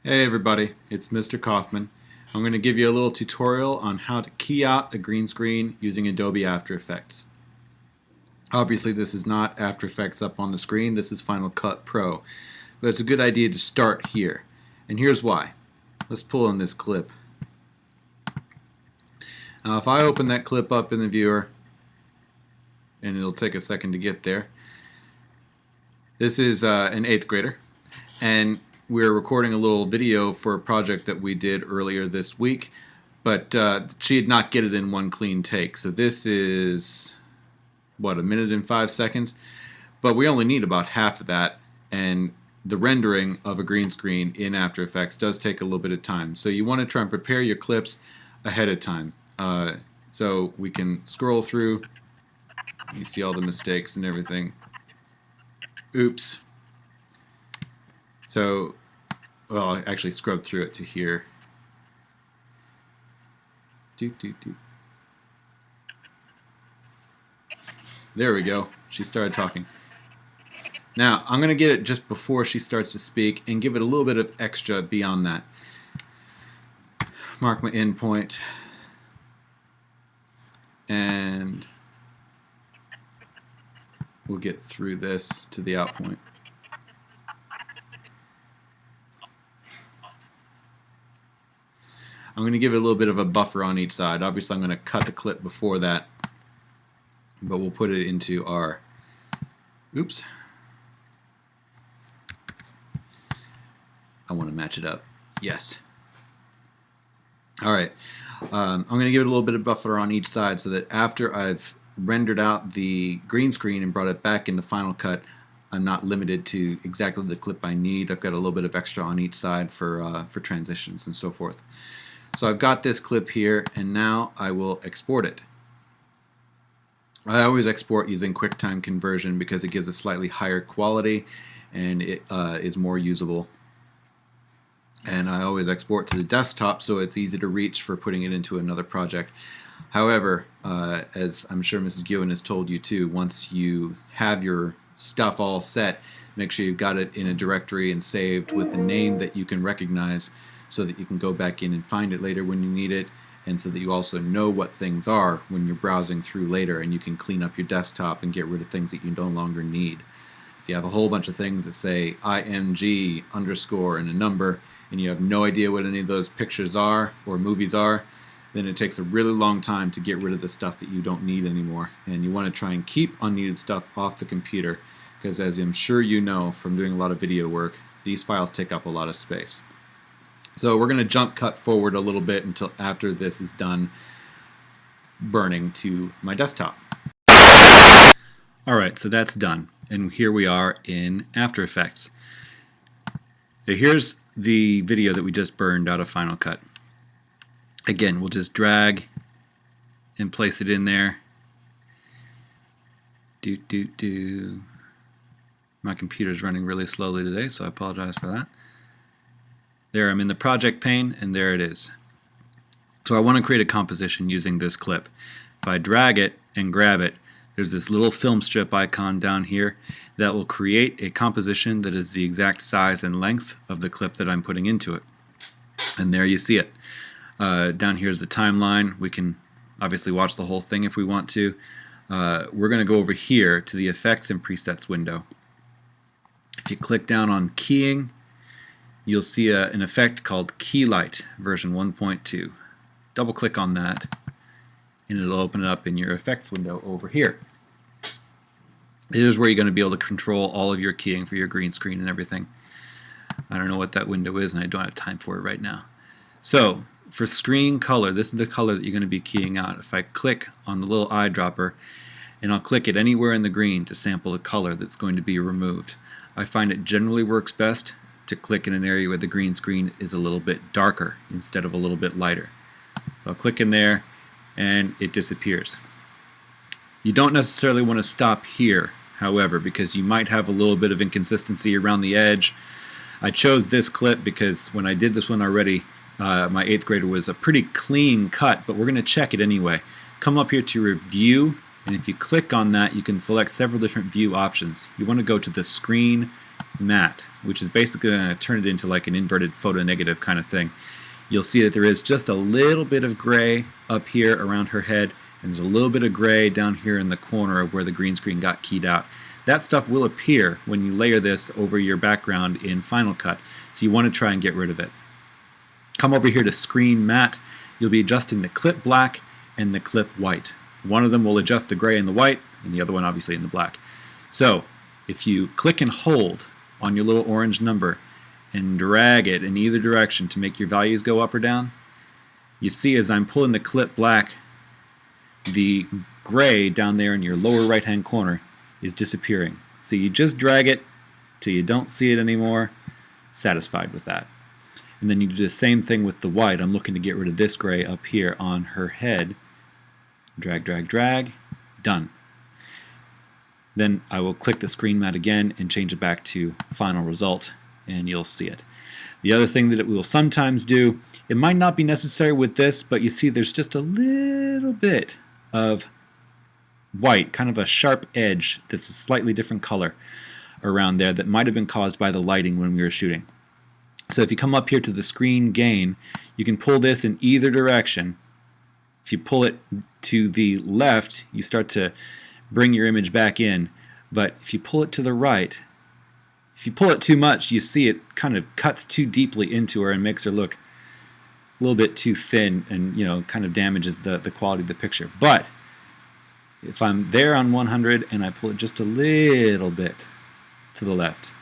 Hey everybody, it's Mr. Kaufman. I'm going to give you a little tutorial on how to key out a green screen using Adobe After Effects. Obviously this is not After Effects up on the screen, this is Final Cut Pro. But it's a good idea to start here. And here's why. Let's pull in this clip. Now if I open that clip up in the viewer, and it'll take a second to get there, this is an 8th grader. And we're recording a little video for a project that we did earlier this week, but she did not get it in one clean take. So this is, what, a minute and 5 seconds? But we only need about half of that, and the rendering of a green screen in After Effects does take a little bit of time. So you want to try and prepare your clips ahead of time. So we can scroll through, you see all the mistakes and everything. Oops. So, well, I actually scrubbed through it to here. There we go. She started talking. Now, I'm going to get it just before she starts to speak and give it a little bit of extra beyond that. Mark my end point. And we'll get through this to the out point. I'm going to give it a little bit of a buffer on each side. Obviously I'm going to cut the clip before that, but we'll put it into our, oops, I want to match it up, yes. Alright, I'm going to give it a little bit of buffer on each side so that after I've rendered out the green screen and brought it back into Final Cut, I'm not limited to exactly the clip I need. I've got a little bit of extra on each side for transitions and so forth. So I've got this clip here, and now I will export it. I always export using QuickTime Conversion because it gives a slightly higher quality and it is more usable. And I always export to the desktop so it's easy to reach for putting it into another project. However, as I'm sure Mrs. Guin has told you too, once you have your stuff all set, make sure you've got it in a directory and saved with a name that you can recognize, so that you can go back in and find it later when you need it, and so that you also know what things are when you're browsing through later, and you can clean up your desktop and get rid of things that you no longer need. If you have a whole bunch of things that say IMG underscore and a number, and you have no idea what any of those pictures are or movies are, then it takes a really long time to get rid of the stuff that you don't need anymore. And you want to try and keep unneeded stuff off the computer, because as I'm sure you know from doing a lot of video work, these files take up a lot of space. So we're going to jump cut forward a little bit until after this is done burning to my desktop. Alright, so that's done. And here we are in After Effects. So here's the video that we just burned out of Final Cut. Again, we'll just drag and place it in there. My computer's running really slowly today, so I apologize for that. There, I'm in the project pane, and there it is. So I want to create a composition using this clip. If I drag it and grab it, there's this little film strip icon down here that will create a composition that is the exact size and length of the clip that I'm putting into it. And there you see it. Down here is the timeline. We can obviously watch the whole thing if we want to. We're going to go over here to the Effects and Presets window. If you click down on Keying, you'll see an effect called Keylight version 1.2. Double click on that and it'll open it up in your effects window over here. It is where you're going to be able to control all of your keying for your green screen and everything. I don't know what that window is and I don't have time for it right now. So for screen color, this is the color that you're going to be keying out. If I click on the little eyedropper, and I'll click it anywhere in the green to sample the color that's going to be removed. I find it generally works best to click in an area where the green screen is a little bit darker instead of a little bit lighter. So I'll click in there and it disappears. You don't necessarily want to stop here, however, because you might have a little bit of inconsistency around the edge. I chose this clip because when I did this one already, my 8th grader was a pretty clean cut, but we're going to check it anyway. Come up here to Review, and if you click on that, you can select several different view options. You want to go to the Screen matte, which is basically going to turn it into like an inverted photonegative kind of thing. You'll see that there is just a little bit of gray up here around her head, and there's a little bit of gray down here in the corner of where the green screen got keyed out. That stuff will appear when you layer this over your background in Final Cut, so you want to try and get rid of it. Come over here to Screen Matte. You'll be adjusting the clip black and the clip white. One of them will adjust the gray and the white, and the other one obviously in the black. So if you click and hold on your little orange number and drag it in either direction to make your values go up or down, you see as I'm pulling the clip black, the gray down there in your lower right hand corner is disappearing. So you just drag it till you don't see it anymore, satisfied with that. And then you do the same thing with the white. I'm looking to get rid of this gray up here on her head. Drag, drag, drag, done. Then I will click the screen matte again and change it back to final result, and you'll see it. The other thing that it will sometimes do, it might not be necessary with this, but you see there's just a little bit of white, kind of a sharp edge that's a slightly different color around there that might have been caused by the lighting when we were shooting. So if you come up here to the screen gain, you can pull this in either direction. If you pull it to the left, you start to bring your image back in, but if you pull it to the right, if you pull it too much, you see it kind of cuts too deeply into her and makes her look a little bit too thin, and kind of damages the quality of the picture. But if I'm there on 100 and I pull it just a little bit to the left,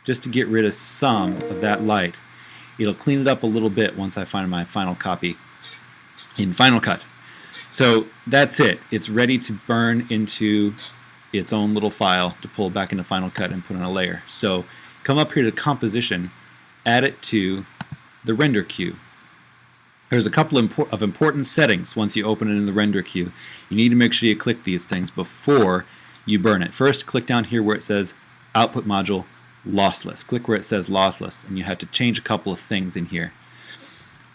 just to get rid of some of that light, it'll clean it up a little bit once I find my final copy in Final Cut. So that's it. It's ready to burn into its own little file to pull back into Final Cut and put on a layer. So come up here to Composition, add it to the render queue. There's a couple of important settings once you open it in the render queue. You need to make sure you click these things before you burn it. First, click down here where it says Output Module Lossless. Click where it says Lossless, and you have to change a couple of things in here.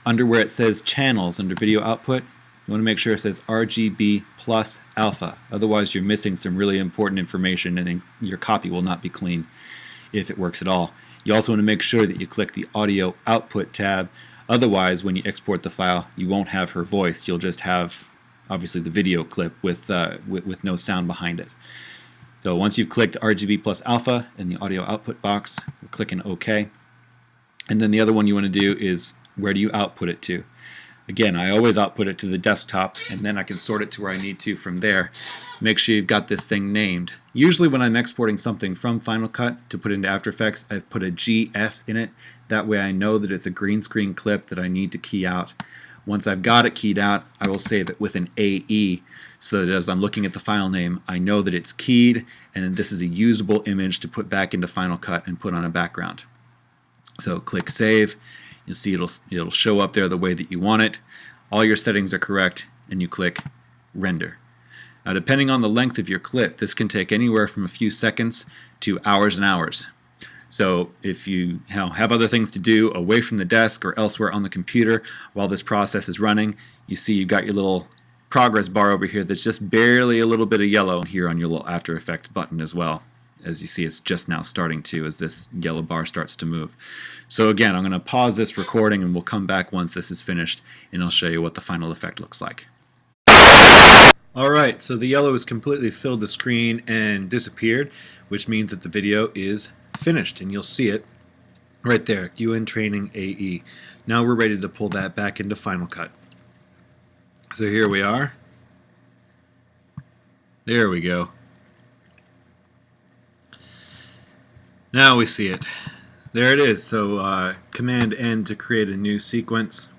Under where it says Channels, under Video Output, you want to make sure it says RGB plus alpha. Otherwise, you're missing some really important information, and your copy will not be clean if it works at all. You also want to make sure that you click the Audio Output tab. Otherwise, when you export the file, you won't have her voice. You'll just have, obviously, the video clip with no sound behind it. So once you've clicked RGB plus alpha in the audio output box, we're clicking OK. And then the other one you want to do is, where do you output it to? Again, I always output it to the desktop, and then I can sort it to where I need to from there. Make sure you've got this thing named. Usually when I'm exporting something from Final Cut to put into After Effects, I put a GS in it. That way I know that it's a green screen clip that I need to key out. Once I've got it keyed out, I will save it with an AE, so that as I'm looking at the file name, I know that it's keyed, and this is a usable image to put back into Final Cut and put on a background. So click Save. You'll see it'll show up there the way that you want it. All your settings are correct, and you click Render. Now, depending on the length of your clip, this can take anywhere from a few seconds to hours and hours. So if you have other things to do away from the desk or elsewhere on the computer while this process is running, you see you've got your little progress bar over here that's just barely a little bit of yellow here on your little After Effects button as well. As you see, it's just now starting to, as this yellow bar starts to move. So again, I'm going to pause this recording, and we'll come back once this is finished, and I'll show you what the final effect looks like. Alright, so the yellow has completely filled the screen and disappeared, which means that the video is finished, and you'll see it right there, UN Training AE. Now we're ready to pull that back into Final Cut. So here we are. There we go. Now we see it. There it is. So Command N to create a new sequence.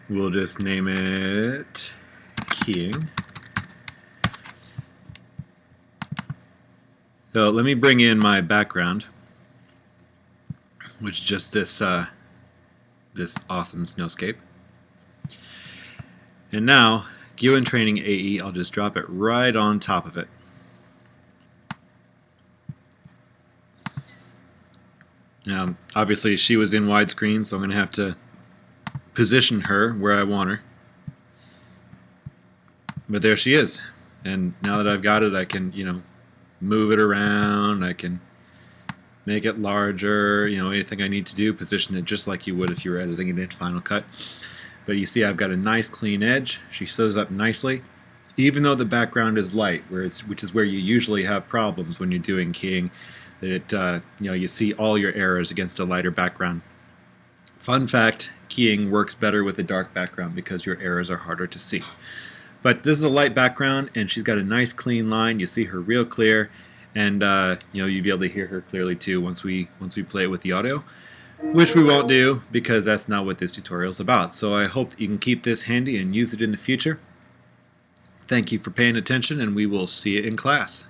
We'll just name it Keying. So let me bring in my background, which is just this this awesome snowscape. And now, UN Training AE, I'll just drop it right on top of it. Now, obviously she was in widescreen, so I'm going to have to position her where I want her. But there she is. And now that I've got it, I can, move it around. I can make it larger, anything I need to do, position it just like you would if you were editing it in Final Cut. But you see I've got a nice clean edge. She shows up nicely, even though the background is light, which is where you usually have problems when you're doing keying, that you see all your errors against a lighter background. Fun fact, keying works better with a dark background because your errors are harder to see. But this is a light background, and she's got a nice clean line. You see her real clear, and you'll be able to hear her clearly too once we play it with the audio, which we won't do because that's not what this tutorial is about. So I hope that you can keep this handy and use it in the future. Thank you for paying attention, and we will see you in class.